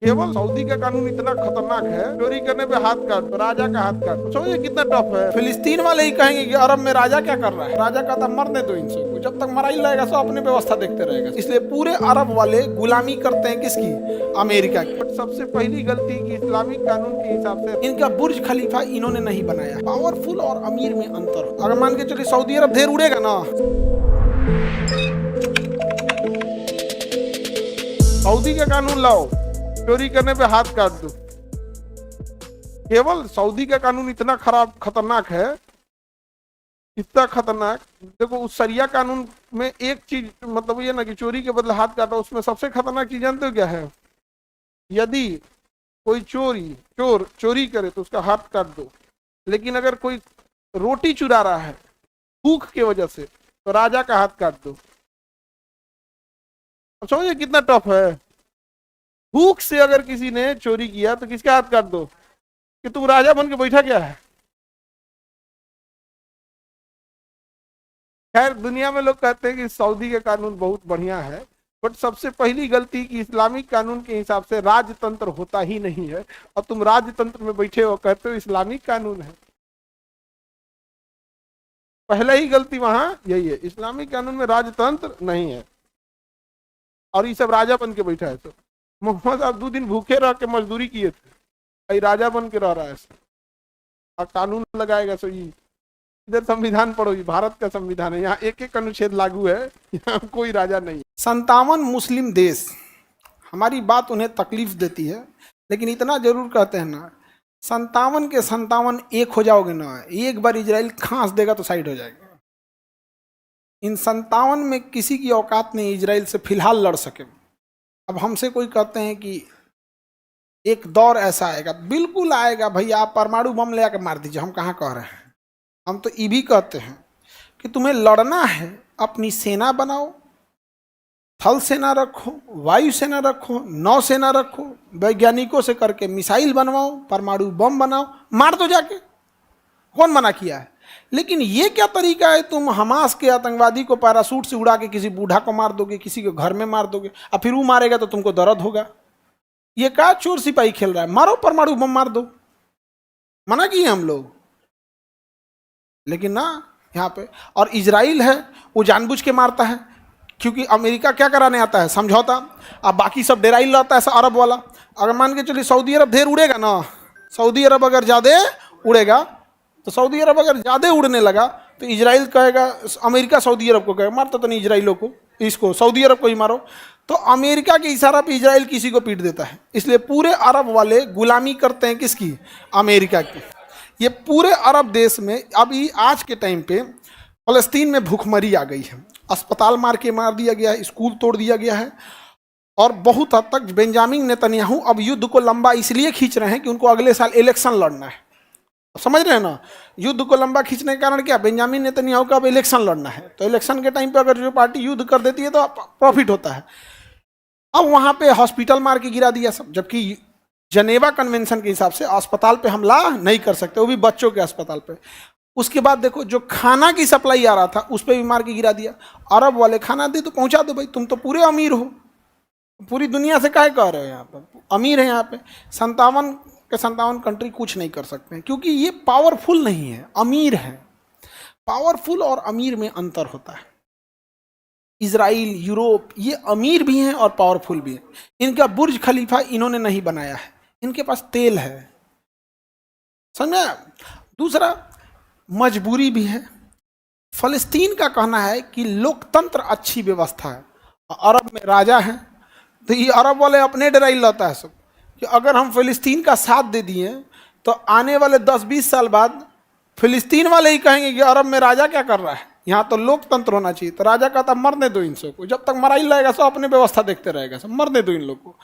केवल सऊदी का कानून इतना खतरनाक है, चोरी करने पे हाथ काट, राजा का हाथ काट। समझिए कितना टफ है। फिलिस्तीन वाले ही कहेंगे कि अरब में राजा क्या कर रहा है। राजा कहता मरने दो इनसे, जब तक मरा ही रहेगा सब अपनी व्यवस्था देखते रहेगा। इसलिए पूरे अरब वाले गुलामी करते हैं किसकी? अमेरिका की। बट सबसे पहली गलती की इस्लामिक कानून के हिसाब से इनका बुर्ज खलीफा इन्होंने नहीं बनाया। पावरफुल और अमीर में अंतर। अगर मान के चलिए सऊदी अरब ढेर उड़ेगा ना, सऊदी का कानून लाओ, चोरी करने पे हाथ काट दो। केवल सऊदी का कानून इतना खराब खतरनाक है, इतना खतरनाक। देखो उस शरिया कानून में एक चीज मतलब ये ना कि चोरी के बदले हाथ काटो, उसमें सबसे खतरनाक चीज जानते हो क्या है? यदि कोई चोर चोरी करे तो उसका हाथ काट दो, लेकिन अगर कोई रोटी चुरा रहा है भूख की वजह से तो राजा का हाथ काट दो। अब समझिए कितना टफ है। भूख से अगर किसी ने चोरी किया तो किसका हाथ काट दो कि तुम राजा बन के बैठा क्या है। खैर दुनिया में लोग कहते हैं कि सऊदी का कानून बहुत बढ़िया है, बट सबसे पहली गलती कि इस्लामिक कानून के हिसाब से राजतंत्र होता ही नहीं है, और तुम राजतंत्र में बैठे हो कहते हो इस्लामिक कानून है। पहला ही गलती वहां यही है, इस्लामिक कानून में राजतंत्र नहीं है और ये सब राजा बन के बैठा है। तो मोहम्मद साहब 2 दिन भूखे रह के मजदूरी किए थे, अभी राजा बन के रह रहा है और कानून लगाएगा। सो ये इधर संविधान पढ़ो, ये भारत का संविधान है, यहाँ एक एक अनुच्छेद लागू है, यहाँ कोई राजा नहीं। 57 मुस्लिम देश हमारी बात उन्हें तकलीफ देती है, लेकिन इतना जरूर कहते हैं ना, 57 के 57 एक हो जाओगे ना, एक बार इजराइल खांस देगा तो साइड हो जाएगा। इन 57 में किसी की औकात नहीं इजराइल से फिलहाल लड़ सके। अब हमसे कोई कहते हैं कि एक दौर ऐसा आएगा, बिल्कुल आएगा भैया, आप परमाणु बम ले आकर मार दीजिए, हम कहाँ कह रहे हैं। हम तो ये भी कहते हैं कि तुम्हें लड़ना है अपनी सेना बनाओ, थल सेना रखो, वायु सेना रखो, नौ सेना रखो, वैज्ञानिकों से करके मिसाइल बनवाओ, परमाणु बम बनाओ, मार दो जाके। कौन मना किया है? लेकिन ये क्या तरीका है, तुम हमास के आतंकवादी को पैरासूट से उड़ा के किसी बूढ़ा को मार दोगे, किसी के घर में मार दोगे, और फिर वो मारेगा तो तुमको दर्द होगा। ये क्या चोर सिपाही खेल रहा है? मारो परमाणु बम मार दो, मना किए हम लोग। लेकिन ना यहाँ पे, और इजराइल है वो जानबूझ के मारता है, क्योंकि अमेरिका क्या कराने आता है? समझौता। अब बाकी सब डेराइल रहता है अरब वाला। अगर मान के चलिए सऊदी अरब ढेर उड़ेगा ना, सऊदी अरब अगर ज़्यादा उड़ेगा तो सऊदी अरब अगर ज़्यादा उड़ने लगा तो इजराइल कहेगा, अमेरिका सऊदी अरब को कहेगा मारता तो नहीं इजराइलों को, इसको सऊदी अरब को ही मारो। तो अमेरिका के इशारा पे इजराइल किसी को पीट देता है। इसलिए पूरे अरब वाले गुलामी करते हैं किसकी? अमेरिका की। ये पूरे अरब देश में अभी आज के टाइम पे फलस्तीन में भूखमरी आ गई है, अस्पताल मार दिया गया है, स्कूल तोड़ दिया गया है, और बहुत हद तक बेंजामिन नेतन्याहू अब युद्ध को लंबा इसलिए खींच रहे हैं कि उनको अगले साल इलेक्शन लड़ना है। समझ रहे हैं ना? युद्ध को लंबा खींचने के कारण क्या, बेंजामिन नेतन्याहू का अब इलेक्शन लड़ना है, तो इलेक्शन के टाइम पे अगर जो पार्टी युद्ध कर देती है तो प्रॉफिट होता है। अब वहां पे हॉस्पिटल मार के गिरा दिया सब, जबकि जनेवा कन्वेंशन के हिसाब से अस्पताल पे हमला नहीं कर सकते, वो भी बच्चों के अस्पताल पे। उसके बाद देखो जो खाना की सप्लाई आ रहा था उस पर भी मार के गिरा दिया। अरब वाले खाना दे तो पहुंचा दो भाई, तुम तो पूरे अमीर हो, पूरी दुनिया से काहे कह रहे हो, यहाँ पर अमीर है। यहाँ पे 57 के 57 कंट्री कुछ नहीं कर सकते हैं, क्योंकि ये पावरफुल नहीं है, अमीर है। पावरफुल और अमीर में अंतर होता है। इजराइल, यूरोप, ये अमीर भी हैं और पावरफुल भी हैं। इनका बुर्ज खलीफा इन्होंने नहीं बनाया है, इनके पास तेल है, समझे? दूसरा मजबूरी भी है। फलस्तीन का कहना है कि लोकतंत्र अच्छी व्यवस्था है, अरब में राजा है, तो ये अरब वाले अपने डराइल रहता है सब कि अगर हम फिलिस्तीन का साथ दे दिए तो आने वाले 10-20 साल बाद फिलिस्तीन वाले ही कहेंगे कि अरब में राजा क्या कर रहा है, यहाँ तो लोकतंत्र होना चाहिए। तो राजा कहता मरने दो इनसे को, जब तक मरा ही रहेगा सब अपने व्यवस्था देखते रहेगा, सब मरने दो इन लोग को।